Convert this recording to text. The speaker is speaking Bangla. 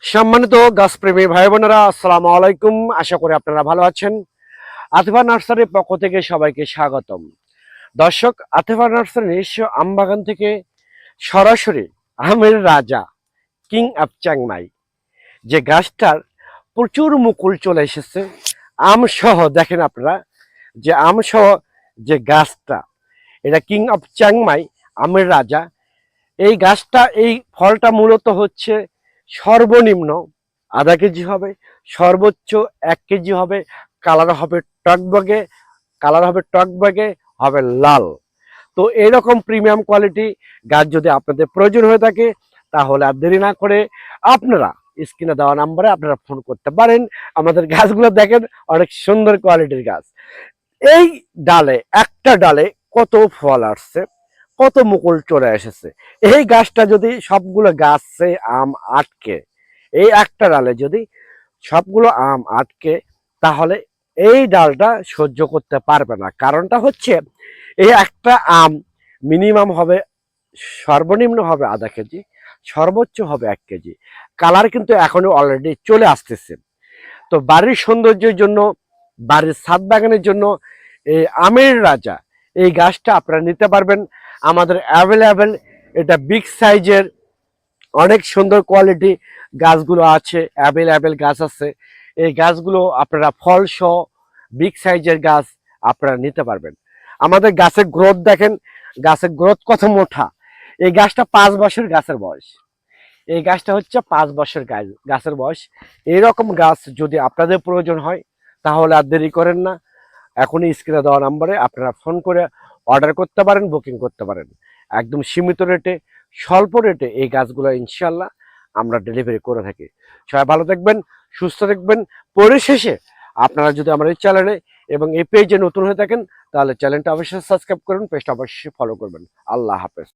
সম্মানিত গাছপ্রেমী ভাই বোনেরা, আসসালামু আলাইকুম। আশা করি আপনারা ভালো আছেন। আতিফা নার্সারির পক্ষ থেকে সবাইকে স্বাগতম। দর্শক, আতিফা নার্সারি নিজস্ব আমবাগান থেকে সরাসরি আমের রাজা কিং অফ চাংমাই যে গাছটার প্রচুর মুকুল চলে এসেছে, আম সহ দেখেন আপনারা যে আম সহ যে গাছটা, এটা কিং অফ চাংমাই আমের রাজা। এই গাছটা, এই ফলটা মূলত হচ্ছে সর্বনিম্ন আধা কেজি হবে, সর্বোচ্চ 1 কেজি হবে। কালার হবে টকবগে, হবে লাল। তো এইরকম প্রিমিয়াম কোয়ালিটি গাছ যদি আপনাদের প্রয়োজন হয়ে থাকে, তাহলে আর দেরি না করে আপনারা স্ক্রিনে দেওয়া নাম্বারে আপনারা ফোন করতে পারেন। আমাদের গাছগুলো দেখেন, অনেক সুন্দর কোয়ালিটির গাছ। এই ডালে, একটা ডালে কত ফল আসছে, কত মুকুল চলে এসেছে। এই গাছটা যদি সবগুলো গাছে আম আটকে, এই একটা ডালে যদি সবগুলো আম আটকে, তাহলে এই ডালটা সহ্য করতে পারবে না। কারণটা হচ্ছে, এই একটা আম মিনিমাম হবে, সর্বনিম্ন হবে আধা কেজি, সর্বোচ্চ হবে 1 কেজি। কালার কিন্তু এখনো অলরেডি চলে আসতেছে। তো বাড়ির সৌন্দর্যের জন্য, বাড়ির ছাদ বাগানের জন্য এই আমের রাজা এই গাছটা আপনারা নিতে পারবেন। আমাদের অ্যাভেলেবেল এটা বিগ সাইজের অনেক সুন্দর কোয়ালিটি গাছগুলো আছে, অ্যাভেলেবেল গাছ আছে। এই গাছগুলো আপনারা ফল সহ বিগ সাইজের গাছ আপনারা নিতে পারবেন। আমাদের গাছের গ্রোথ দেখেন, গাছের গ্রোথ কত মোটা। এই গাছটা 5 বছর গাছের বয়স। এই গাছটা হচ্ছে 5 বছর গাছের বয়স। এইরকম গাছ যদি আপনাদের প্রয়োজন হয়, তাহলে আর দেরি করেন না, এখনই স্ক্রিনে দেওয়া নাম্বারে আপনারা ফোন করে অর্ডার করতে পারেন, বুকিং করতে পারেন। একদম সীমিত রেটে, স্বল্প রেটে এই গাছগুলো ইনশাল্লাহ আমরা ডেলিভারি করে থাকি। সবাই ভালো থাকবেন, সুস্থ থাকবেন। পরিশেষে আপনারা যদি আমার এই চ্যানেলে এবং এই পেজে নতুন হয়ে থাকেন, তাহলে চ্যানেলটা অবশ্যই সাবস্ক্রাইব করুন, পেজটা অবশ্যই ফলো করবেন। আল্লাহ হাফেজ।